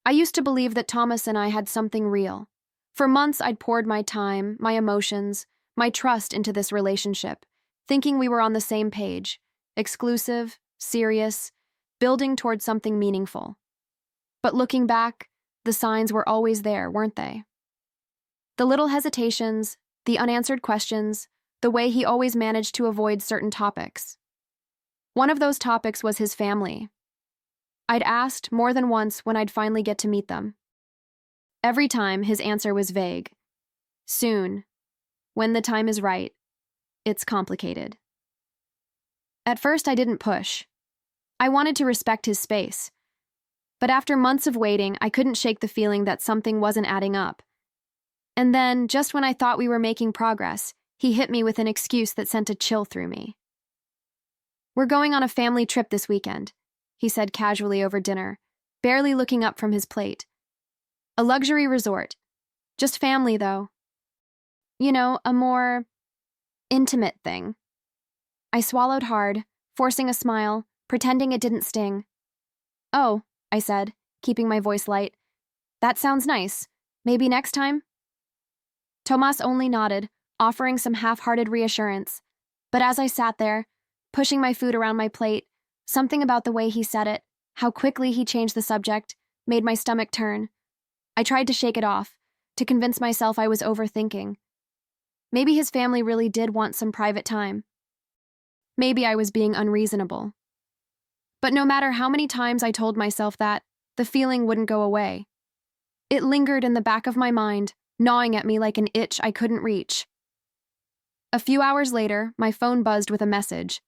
I used to believe that Thomas and I had something real. For months, I'd poured my time, my emotions, my trust into this relationship, thinking we were on the same page, exclusive, serious, building toward something meaningful. But looking back, the signs were always there, weren't they? The little hesitations, the unanswered questions, the way he always managed to avoid certain topics. One of those topics was his family. I'd asked more than once when I'd finally get to meet them. Every time, his answer was vague. Soon. When the time is right. It's complicated. At first, I didn't push. I wanted to respect his space. But after months of waiting, I couldn't shake the feeling that something wasn't adding up. And then, just when I thought we were making progress, he hit me with an excuse that sent a chill through me. "We're going on a family trip this weekend," he said casually over dinner, barely looking up from his plate. "A luxury resort. Just family, though. You know, a more intimate thing." I swallowed hard, forcing a smile, pretending it didn't sting. "Oh," I said, keeping my voice light. "That sounds nice. Maybe next time?" Tomas only nodded, offering some half-hearted reassurance. But as I sat there, pushing my food around my plate, something about the way he said it, how quickly he changed the subject, made my stomach turn. I tried to shake it off, to convince myself I was overthinking. Maybe his family really did want some private time. Maybe I was being unreasonable. But no matter how many times I told myself that, the feeling wouldn't go away. It lingered in the back of my mind, gnawing at me like an itch I couldn't reach. A few hours later, my phone buzzed with a message.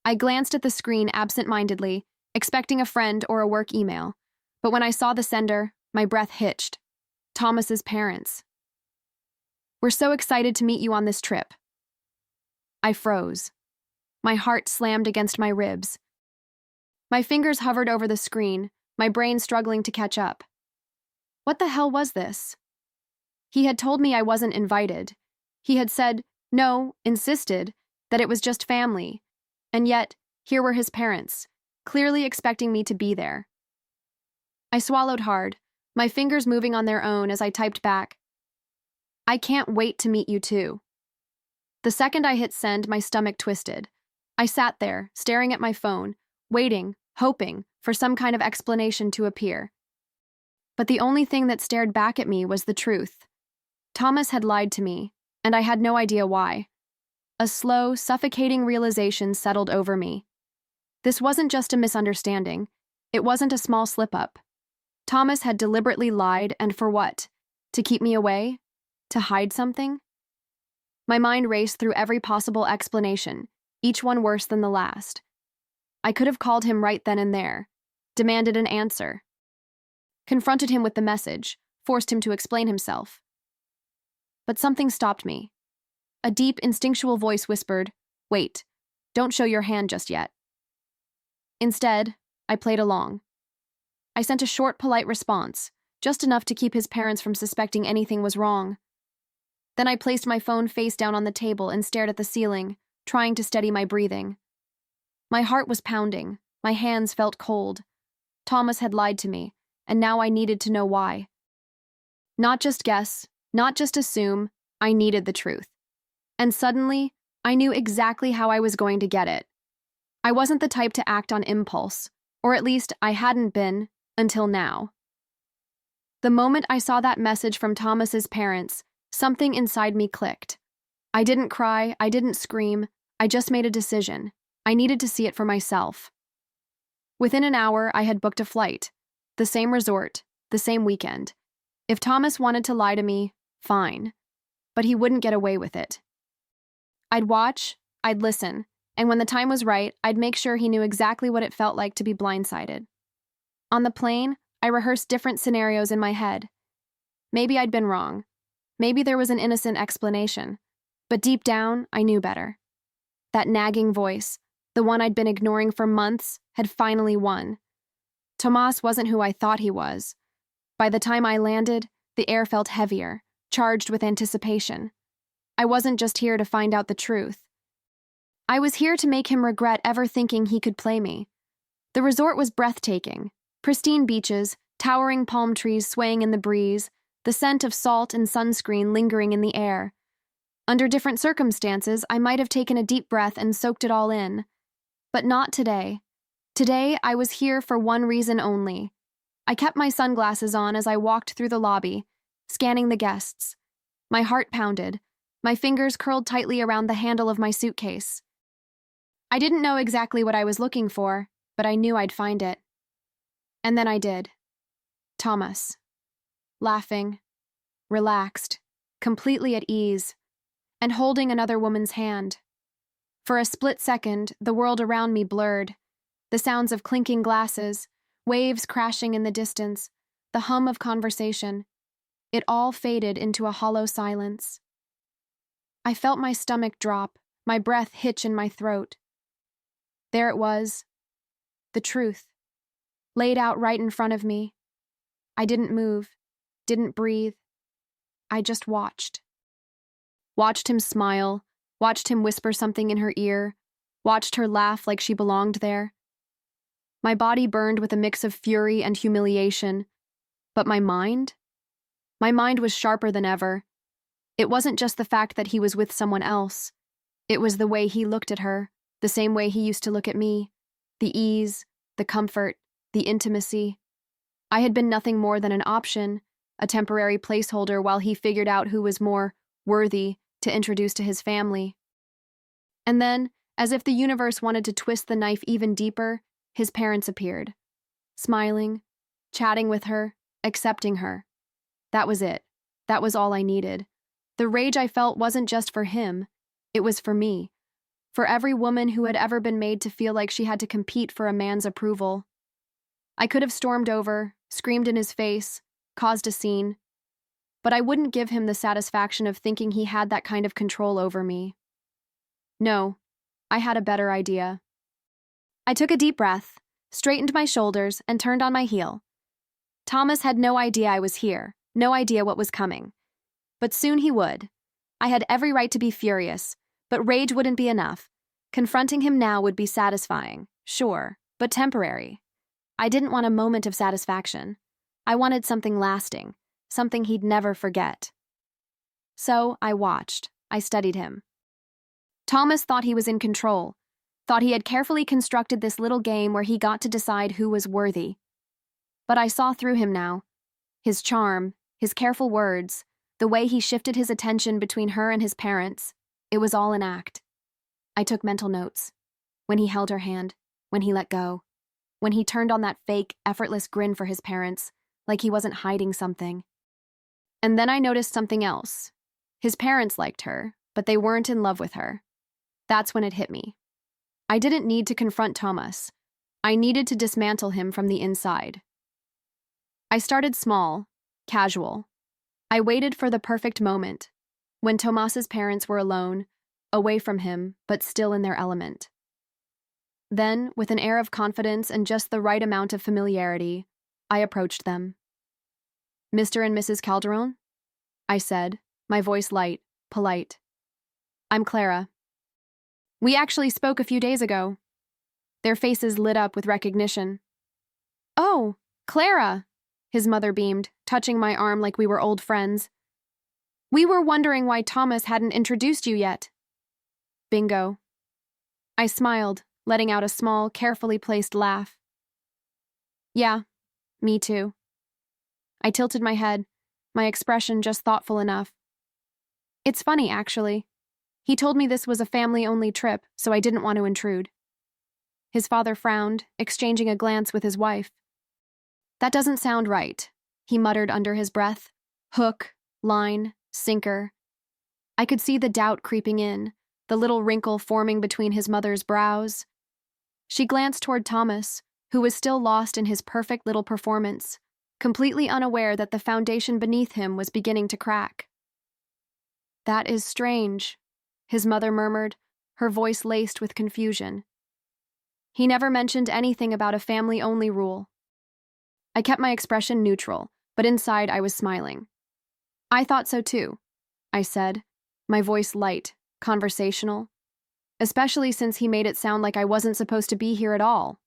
I glanced at the screen absent-mindedly, expecting a friend or a work email. But when I saw the sender, my breath hitched. Thomas's parents. "We're so excited to meet you on this trip." I froze. My heart slammed against my ribs. My fingers hovered over the screen, my brain struggling to catch up. What the hell was this? He had told me I wasn't invited. He had said, no, insisted, that it was just family. And yet, here were his parents, clearly expecting me to be there. I swallowed hard, my fingers moving on their own as I typed back, "I can't wait to meet you too." The second I hit send, my stomach twisted. I sat there, staring at my phone, waiting, hoping for some kind of explanation to appear. But the only thing that stared back at me was the truth. Thomas had lied to me, and I had no idea why. A slow, suffocating realization settled over me. This wasn't just a misunderstanding. It wasn't a small slip-up. Thomas had deliberately lied, and for what? To keep me away? To hide something? My mind raced through every possible explanation, each one worse than the last. I could have called him right then and there, demanded an answer, confronted him with the message, forced him to explain himself. But something stopped me. A deep, instinctual voice whispered, "Wait, don't show your hand just yet." Instead, I played along. I sent a short, polite response, just enough to keep his parents from suspecting anything was wrong. Then I placed my phone face down on the table and stared at the ceiling, trying to steady my breathing. My heart was pounding, my hands felt cold. Thomas had lied to me, and now I needed to know why. Not just guess, not just assume, I needed the truth. And suddenly, I knew exactly how I was going to get it. I wasn't the type to act on impulse, or at least I hadn't been until now. The moment I saw that message from Thomas's parents, something inside me clicked. I didn't cry, I didn't scream, I just made a decision. I needed to see it for myself. Within an hour, I had booked a flight, the same resort, the same weekend. If Thomas wanted to lie to me, fine. But he wouldn't get away with it. I'd watch, I'd listen, and when the time was right, I'd make sure he knew exactly what it felt like to be blindsided. On the plane, I rehearsed different scenarios in my head. Maybe I'd been wrong. Maybe there was an innocent explanation. But deep down, I knew better. That nagging voice, the one I'd been ignoring for months, had finally won. Tomas wasn't who I thought he was. By the time I landed, the air felt heavier, charged with anticipation. I wasn't just here to find out the truth. I was here to make him regret ever thinking he could play me. The resort was breathtaking. Pristine beaches, Towering palm trees swaying in the breeze, the scent of salt and sunscreen lingering in the air. Under different circumstances, I might have taken a deep breath and soaked it all in. But not today. Today, I was here for one reason only. I kept my sunglasses on as I walked through the lobby, scanning the guests. My heart pounded. My fingers curled tightly around the handle of my suitcase. I didn't know exactly what I was looking for, but I knew I'd find it. And then I did. Thomas. Laughing, relaxed, completely at ease, and holding another woman's hand. For a split second, the world around me blurred. The sounds of clinking glasses, waves crashing in the distance, the hum of conversation. It all faded into a hollow silence. I felt my stomach drop, my breath hitch in my throat. There it was. The truth. Laid out right in front of me. I didn't move, didn't breathe. I just watched. Watched him smile, watched him whisper something in her ear, watched her laugh like she belonged there. My body burned with a mix of fury and humiliation. But my mind? My mind was sharper than ever. It wasn't just the fact that he was with someone else. It was the way he looked at her, the same way he used to look at me. The ease, the comfort, the intimacy. I had been nothing more than an option, a temporary placeholder while he figured out who was more worthy to introduce to his family. And then, as if the universe wanted to twist the knife even deeper, his parents appeared. Smiling, chatting with her, accepting her. That was it. That was all I needed. The rage I felt wasn't just for him. It was for me. For every woman who had ever been made to feel like she had to compete for a man's approval. I could have stormed over, screamed in his face, caused a scene. But I wouldn't give him the satisfaction of thinking he had that kind of control over me. No, I had a better idea. I took a deep breath, straightened my shoulders, and turned on my heel. Thomas had no idea I was here, no idea what was coming. But soon he would. I had every right to be furious, but rage wouldn't be enough. Confronting him now would be satisfying, sure, but temporary. I didn't want a moment of satisfaction. I wanted something lasting, something he'd never forget. So I watched. I studied him. Thomas thought he was in control, thought he had carefully constructed this little game where he got to decide who was worthy. But I saw through him now. His charm, his careful words, the way he shifted his attention between her and his parents, it was all an act. I took mental notes. When he held her hand, when he let go, when he turned on that fake, effortless grin for his parents, like he wasn't hiding something. And then I noticed something else. His parents liked her, but they weren't in love with her. That's when it hit me. I didn't need to confront Thomas. I needed to dismantle him from the inside. I started small, casual. I waited for the perfect moment, when Tomas's parents were alone, away from him, but still in their element. Then, with an air of confidence and just the right amount of familiarity, I approached them. "Mr. and Mrs. Calderon?" I said, my voice light, polite. "I'm Clara. We actually spoke a few days ago." Their faces lit up with recognition. "Oh, Clara," his mother beamed, touching my arm like we were old friends. "We were wondering why Thomas hadn't introduced you yet." Bingo. I smiled, letting out a small, carefully placed laugh. "Yeah, me too." I tilted my head, my expression just thoughtful enough. "It's funny, actually. He told me this was a family-only trip, so I didn't want to intrude." His father frowned, exchanging a glance with his wife. "That doesn't sound right," he muttered under his breath. Hook, line, sinker. I could see the doubt creeping in, the little wrinkle forming between his mother's brows. She glanced toward Thomas, who was still lost in his perfect little performance, completely unaware that the foundation beneath him was beginning to crack. "That is strange," his mother murmured, her voice laced with confusion. "He never mentioned anything about a family-only rule." I kept my expression neutral, but inside I was smiling. "I thought so too," I said, my voice light, conversational, especially since he made it sound like I wasn't supposed to be here at all.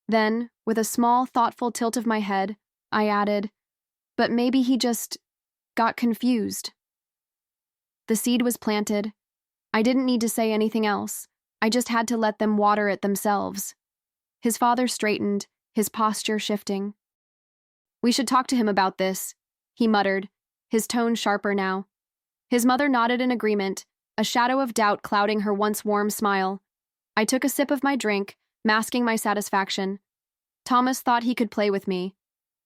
Then, with a small, thoughtful tilt of my head, I added, but maybe he just got confused. The seed was planted. I didn't need to say anything else. I just had to let them water it themselves. His father straightened, his posture shifting. "We should talk to him about this," he muttered, his tone sharper now. His mother nodded in agreement, a shadow of doubt clouding her once warm smile. I took a sip of my drink, masking my satisfaction. Thomas thought he could play with me,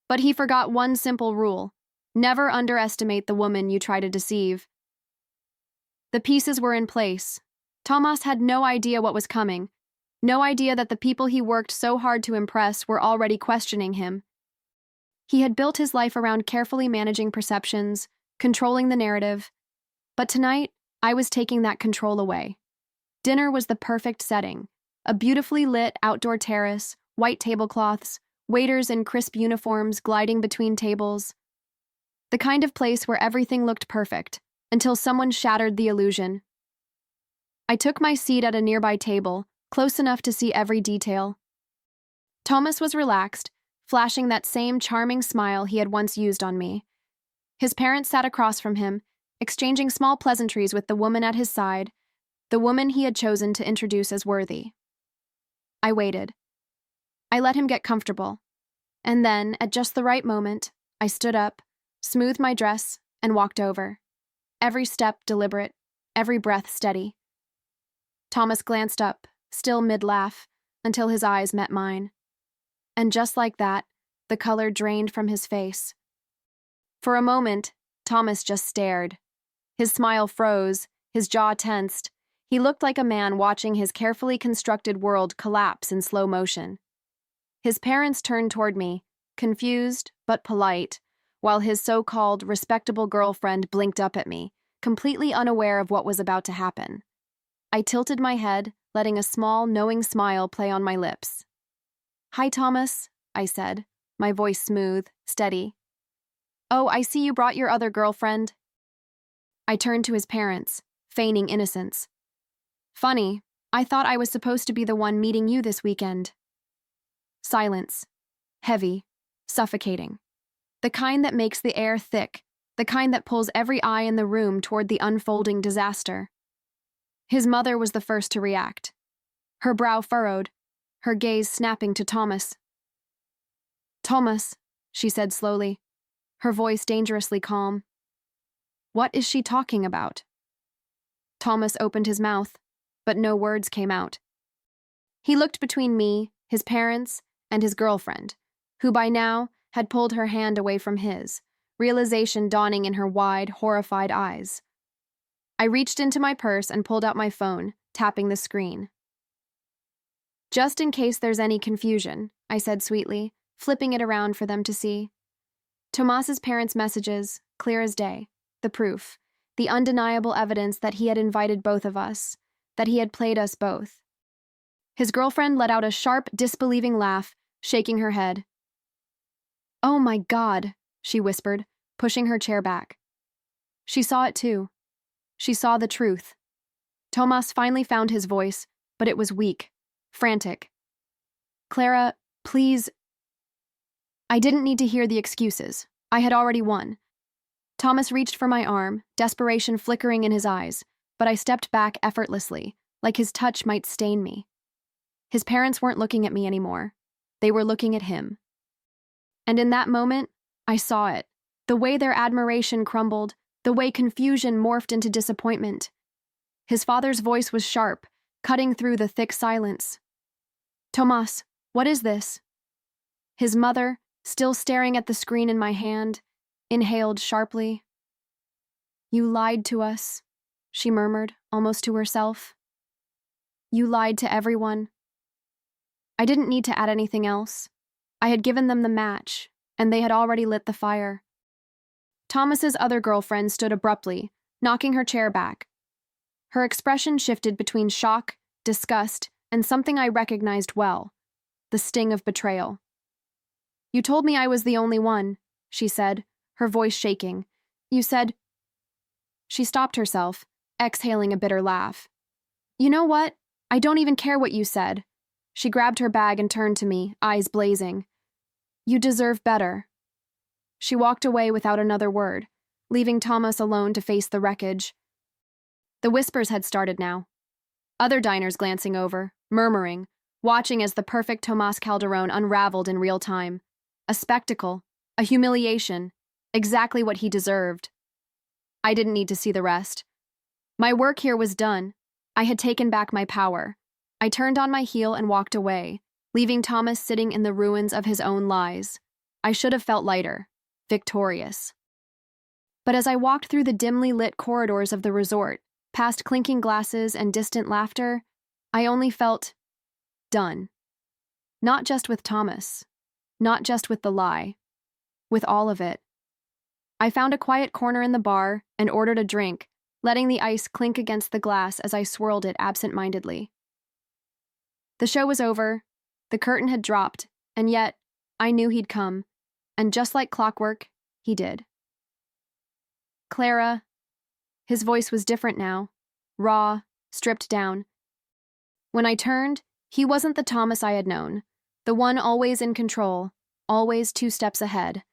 but he forgot one simple rule: never underestimate the woman you try to deceive. The pieces were in place. Thomas had no idea what was coming, no idea that the people he worked so hard to impress were already questioning him. He had built his life around carefully managing perceptions, controlling the narrative. But tonight, I was taking that control away. Dinner was the perfect setting: a beautifully lit outdoor terrace, white tablecloths, waiters in crisp uniforms gliding between tables. The kind of place where everything looked perfect, until someone shattered the illusion. I took my seat at a nearby table, close enough to see every detail. Thomas was relaxed, flashing that same charming smile he had once used on me. His parents sat across from him, exchanging small pleasantries with the woman at his side, the woman he had chosen to introduce as worthy. I waited. I let him get comfortable. And then, at just the right moment, I stood up, smoothed my dress, and walked over. Every step deliberate, every breath steady. Thomas glanced up, still mid-laugh, until his eyes met mine. And just like that, the color drained from his face. For a moment, Thomas just stared. His smile froze, his jaw tensed. He looked like a man watching his carefully constructed world collapse in slow motion. His parents turned toward me, confused but polite, while his so-called respectable girlfriend blinked up at me, completely unaware of what was about to happen. I tilted my head, letting a small, knowing smile play on my lips. "Hi, Thomas," I said, my voice smooth, steady. "Oh, I see you brought your other girlfriend." I turned to his parents, feigning innocence. "Funny, I thought I was supposed to be the one meeting you this weekend." Silence. Heavy. Suffocating. The kind that makes the air thick, the kind that pulls every eye in the room toward the unfolding disaster. His mother was the first to react. Her brow furrowed, her gaze snapping to Thomas. "Thomas," she said slowly, her voice dangerously calm. "What is she talking about?" Thomas opened his mouth, but no words came out. He looked between me, his parents, and his girlfriend, who by now had pulled her hand away from his, realization dawning in her wide, horrified eyes. I reached into my purse and pulled out my phone, tapping the screen. "Just in case there's any confusion," I said sweetly, flipping it around for them to see. Tomas's parents' messages, clear as day, the proof, the undeniable evidence that he had invited both of us, that he had played us both. His girlfriend let out a sharp, disbelieving laugh, shaking her head. "Oh my God," she whispered, pushing her chair back. She saw it too. She saw the truth. Tomas finally found his voice, but it was weak, frantic. "Clara, please." I didn't need to hear the excuses. I had already won. Thomas reached for my arm, desperation flickering in his eyes, but I stepped back effortlessly, like his touch might stain me. His parents weren't looking at me anymore. They were looking at him. And in that moment, I saw it. The way their admiration crumbled, the way confusion morphed into disappointment. His father's voice was sharp, cutting through the thick silence. "Tomas, what is this?" His mother, still staring at the screen in my hand, inhaled sharply. "You lied to us," she murmured, almost to herself. "You lied to everyone." I didn't need to add anything else. I had given them the match, and they had already lit the fire. Thomas's other girlfriend stood abruptly, knocking her chair back. Her expression shifted between shock, disgust, and something I recognized well, the sting of betrayal. "You told me I was the only one," she said, her voice shaking. "You said—" She stopped herself, exhaling a bitter laugh. "You know what? I don't even care what you said." She grabbed her bag and turned to me, eyes blazing. "You deserve better." She walked away without another word, leaving Thomas alone to face the wreckage. The whispers had started now. Other diners glancing over, murmuring, watching as the perfect Tomas Calderone unraveled in real time. A spectacle, a humiliation, exactly what he deserved. I didn't need to see the rest. My work here was done. I had taken back my power. I turned on my heel and walked away, leaving Thomas sitting in the ruins of his own lies. I should have felt lighter, victorious. But as I walked through the dimly lit corridors of the resort, past clinking glasses and distant laughter, I only felt done. Not just with Thomas, not just with the lie, with all of it. I found a quiet corner in the bar and ordered a drink, letting the ice clink against the glass as I swirled it absent-mindedly. The show was over, the curtain had dropped, and yet I knew he'd come, and just like clockwork, he did. Clara. His voice was different now, raw, stripped down. When I turned, he wasn't the Thomas I had known, the one always in control, always 2 steps ahead.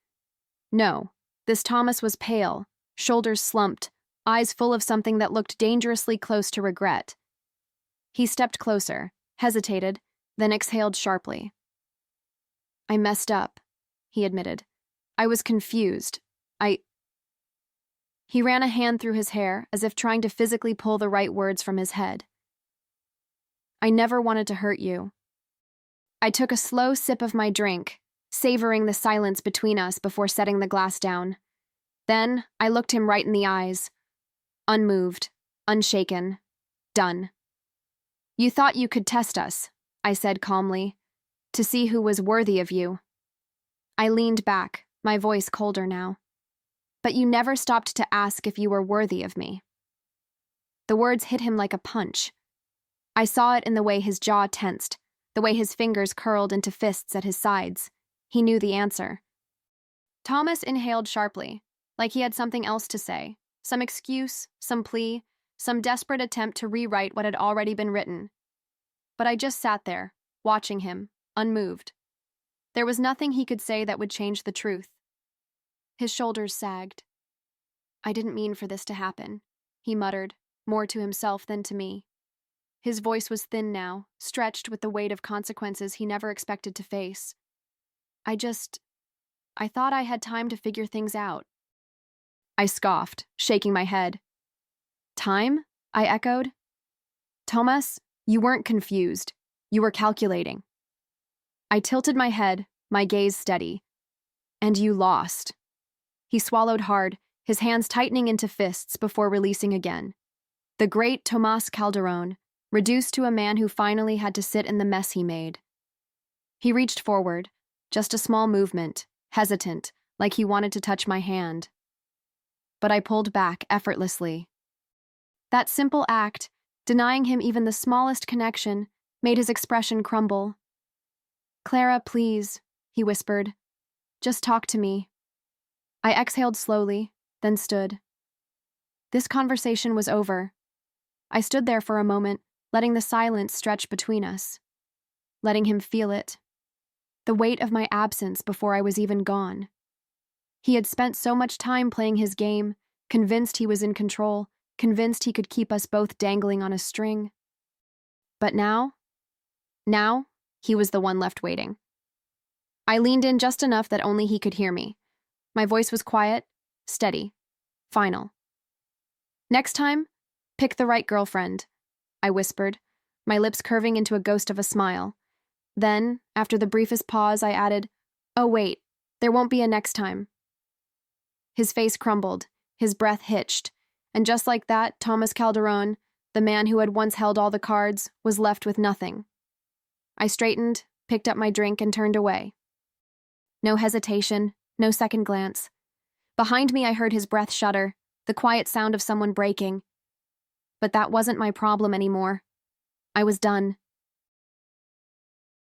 No, this Thomas was pale, shoulders slumped, eyes full of something that looked dangerously close to regret. He stepped closer, hesitated, then exhaled sharply. I messed up, he admitted. I was confused. He ran a hand through his hair, as if trying to physically pull the right words from his head. I never wanted to hurt you. I took a slow sip of my drink, savoring the silence between us before setting the glass down. Then I looked him right in the eyes. Unmoved, unshaken, done. You thought you could test us, I said calmly, to see who was worthy of you. I leaned back, my voice colder now. But you never stopped to ask if you were worthy of me. The words hit him like a punch. I saw it in the way his jaw tensed, the way his fingers curled into fists at his sides. He knew the answer. Thomas inhaled sharply, like he had something else to say, some excuse, some plea, some desperate attempt to rewrite what had already been written. But I just sat there, watching him, unmoved. There was nothing he could say that would change the truth. His shoulders sagged. I didn't mean for this to happen, he muttered, more to himself than to me. His voice was thin now, stretched with the weight of consequences he never expected to face. I thought I had time to figure things out. I scoffed, shaking my head. Time? I echoed. Thomas, you weren't confused. You were calculating. I tilted my head, my gaze steady. And you lost. He swallowed hard, his hands tightening into fists before releasing again. The great Tomas Calderone, reduced to a man who finally had to sit in the mess he made. He reached forward, just a small movement, hesitant, like he wanted to touch my hand. But I pulled back effortlessly. That simple act, denying him even the smallest connection, made his expression crumble. Clara, please, he whispered. Just talk to me. I exhaled slowly, then stood. This conversation was over. I stood there for a moment, letting the silence stretch between us, letting him feel it, the weight of my absence before I was even gone. He had spent so much time playing his game, convinced he was in control, convinced he could keep us both dangling on a string. But now, he was the one left waiting. I leaned in just enough that only he could hear me. My voice was quiet, steady, final. Next time, pick the right girlfriend, I whispered, my lips curving into a ghost of a smile. Then, after the briefest pause, I added, oh wait, there won't be a next time. His face crumbled, his breath hitched, and just like that, Thomas Calderone, the man who had once held all the cards, was left with nothing. I straightened, picked up my drink, and turned away. No hesitation, no second glance. Behind me, I heard his breath shudder, the quiet sound of someone breaking. But that wasn't my problem anymore. I was done.